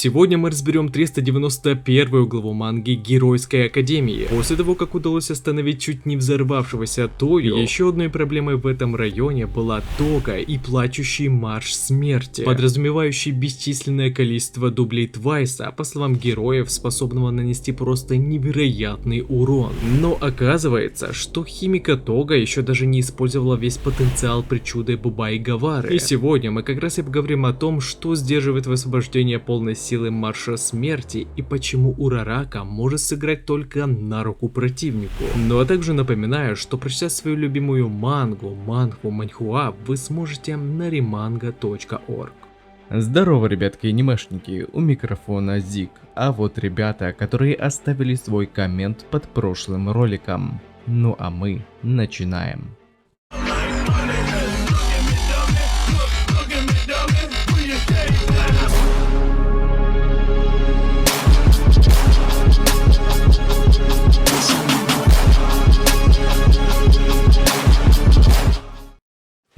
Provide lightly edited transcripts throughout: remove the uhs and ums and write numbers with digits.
Сегодня мы разберем 391 главу манги Геройской Академии. После того, как удалось остановить чуть не взорвавшегося Тою, еще одной проблемой в этом районе была Тога и плачущий марш смерти, подразумевающий бесчисленное количество дублей Твайса, по словам героев, способного нанести просто невероятный урон. Но оказывается, что Химика Тога еще даже не использовала весь потенциал причуды Бубай Гавары. И сегодня мы как раз и поговорим о том, что сдерживает высвобождение полной силы марша смерти и почему Урарака может сыграть только на руку противнику. Ну а также напоминаю, что прочитать свою любимую манху, манхуа вы сможете на remanga.org. Здорово, ребятки и анимешники, у микрофона Зик, а вот ребята, которые оставили свой коммент под прошлым роликом. Ну а мы начинаем.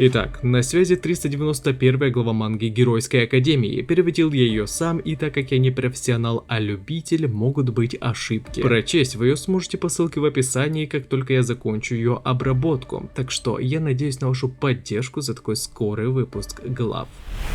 Итак, на связи 391 глава манги Геройской Академии. Переводил я ее сам, и так как я не профессионал, а любитель, могут быть ошибки. Прочесть вы ее сможете по ссылке в описании, как только я закончу ее обработку. Так что я надеюсь на вашу поддержку за такой скорый выпуск глав.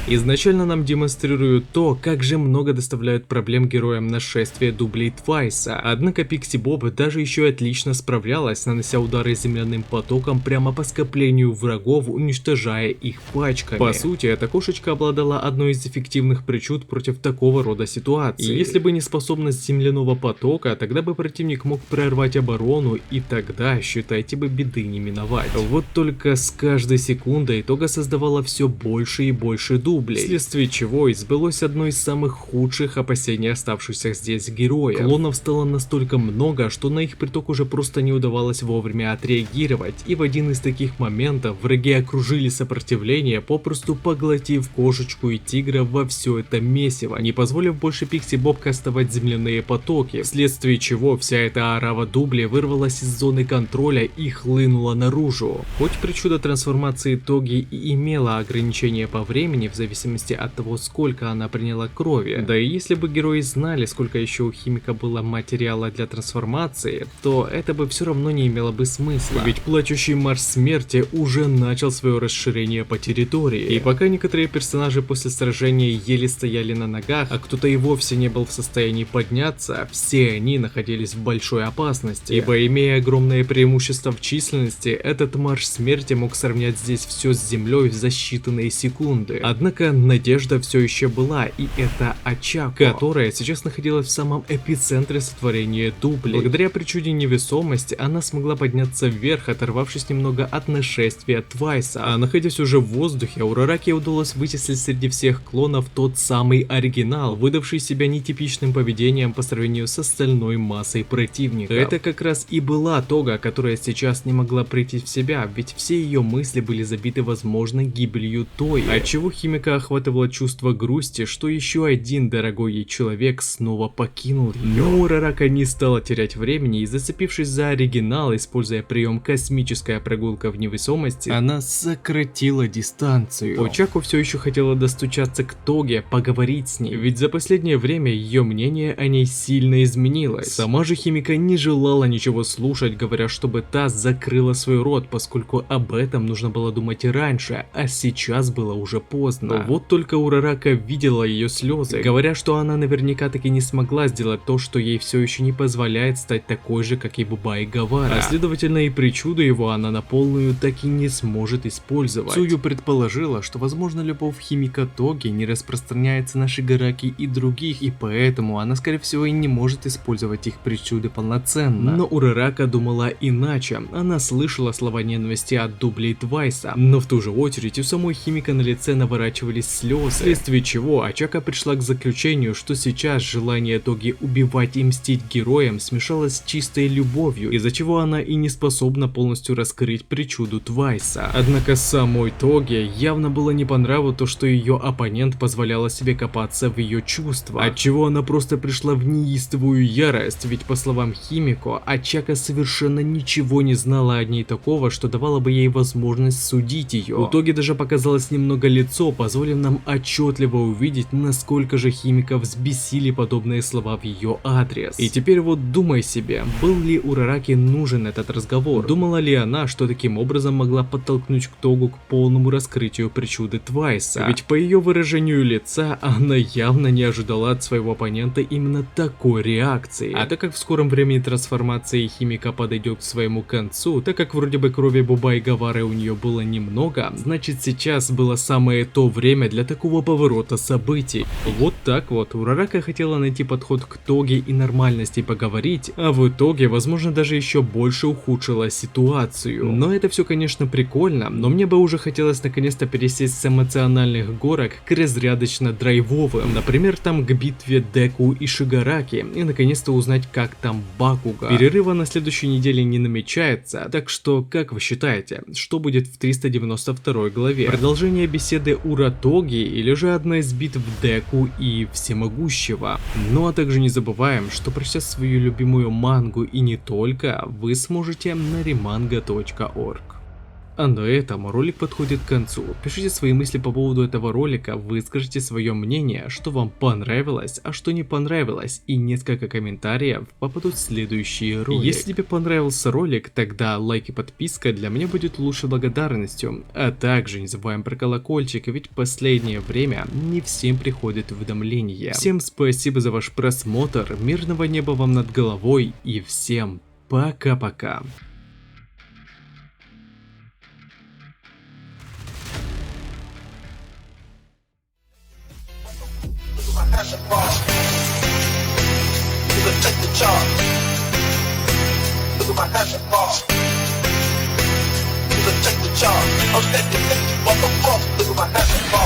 Изначально нам демонстрируют то, как же много доставляют проблем героям нашествия дублей Твайса. Однако Пикси Боб даже еще отлично справлялась, нанося удары земляным потоком прямо по скоплению врагов, уничтожая их пачками. По сути, эта кошечка обладала одной из эффективных причуд против такого рода ситуаций. И если бы не способность земляного потока, тогда бы противник мог прорвать оборону, и тогда, считайте бы, беды не миновать. Вот только с каждой секундой Тога создавала все больше и больше дублей, вследствие чего избылось одно из самых худших опасений оставшихся здесь героев. Клонов стало настолько много, что на их приток уже просто не удавалось вовремя отреагировать, и в один из таких моментов враги окружили сопротивление, попросту поглотив кошечку и тигра во все это месиво, не позволив больше Пикси Боб кастовать земляные потоки, вследствие чего вся эта орава дублей вырвалась из зоны контроля и хлынула наружу. Хоть причуда трансформации Тоги и имела ограничения по времени в зависимости от того, сколько она приняла крови, да и если бы герои знали, сколько еще у химика было материала для трансформации, то это бы все равно не имело бы смысла, ведь плачущий марш смерти уже начал свое расширение по территории. И пока некоторые персонажи после сражения еле стояли на ногах, а кто-то и вовсе не был в состоянии подняться, все они находились в большой опасности, ибо имея огромное преимущество в численности, этот марш смерти мог сравнять здесь все с землей за считанные секунды. Однако надежда все еще была, и это Очако, которая сейчас находилась в самом эпицентре сотворения дублей. Благодаря причуде невесомости она смогла подняться вверх, оторвавшись немного от нашествия Твайса, а находясь уже в воздухе, Урараке удалось вычислить среди всех клонов тот самый оригинал, выдавший себя нетипичным поведением по сравнению с остальной массой противника. Это как раз и была Тога, которая сейчас не могла прийти в себя, ведь все ее мысли были забиты возможной гибелью Тои, отчего химика охватывало чувство грусти, что еще один дорогой ей человек снова покинул ее. Но Урарака не стала терять времени и, зацепившись за оригинал, используя прием космическая прогулка в невесомости, она сократила дистанцию. Очако все еще хотела достучаться к Тоге, поговорить с ней, ведь за последнее время ее мнение о ней сильно изменилось. Сама же химика не желала ничего слушать, говоря, чтобы та закрыла свой рот, поскольку об этом нужно было думать и раньше, а сейчас было уже поздно. Но вот только Урарака видела ее слезы, говоря, что она наверняка таки не смогла сделать то, что ей все еще не позволяет стать такой же, как и Бубай Гавара, а следовательно и причуду его она на полную так и не сможет использовать. Цую предположила, что возможно любовь химика Тоги не распространяется на Шигараки и других, и поэтому она скорее всего и не может использовать их причуды полноценно. Но Урарака думала иначе, она слышала слова ненависти от дублей Твайса, но в ту же очередь у самой химика на лице наворачивались слезы, вследствие чего Очако пришла к заключению, что сейчас желание Тоги убивать и мстить героям смешалось с чистой любовью, из-за чего она и не способна полностью раскрыть причуду Твайса. Однако Однако самой Тоге явно было не по нраву то, что ее оппонент позволяла себе копаться в ее чувства, отчего она просто пришла в неистовую ярость, ведь по словам Химико, Ачака совершенно ничего не знала о ней такого, что давало бы ей возможность судить ее. У Тоги даже показалось немного лицо, позволив нам отчетливо увидеть, насколько же Химико взбесили подобные слова в ее адрес. И теперь вот думай себе, был ли Урараки нужен этот разговор? Думала ли она, что таким образом могла подтолкнуть Тогу к полному раскрытию причуды Твайса? Ведь по ее выражению лица она явно не ожидала от своего оппонента именно такой реакции. А так как в скором времени трансформация Химика подойдет к своему концу, так как вроде бы крови Буба и Гавары у нее было немного, значит сейчас было самое то время для такого поворота событий. Вот так вот, Урарака хотела найти подход к Тоге и нормальности поговорить, а в итоге, возможно, даже еще больше ухудшила ситуацию. Но это все, конечно, прикольно, но мне бы уже хотелось наконец-то пересесть с эмоциональных горок к разрядочно-драйвовым, например, там к битве Деку и Шигараки, и наконец-то узнать, как там Бакуга. Перерыва на следующей неделе не намечается, так что, как вы считаете, что будет в 392 главе? Продолжение беседы Уратоги или же одна из битв Деку и Всемогущего? Ну а также не забываем, что прочитать свою любимую мангу и не только вы сможете на remanga.org. А на этом ролик подходит к концу. Пишите свои мысли по поводу этого ролика, выскажите свое мнение, что вам понравилось, а что не понравилось, и несколько комментариев попадут в следующий ролик. Если тебе понравился ролик, тогда лайк и подписка для меня будет лучшей благодарностью. А также не забываем про колокольчик, ведь в последнее время не всем приходят уведомления. Всем спасибо за ваш просмотр, мирного неба вам над головой и всем пока-пока. Take the charge. Look at my passion ball. Take the charge. I'm stepping, motherfucker. Look at my passion ball.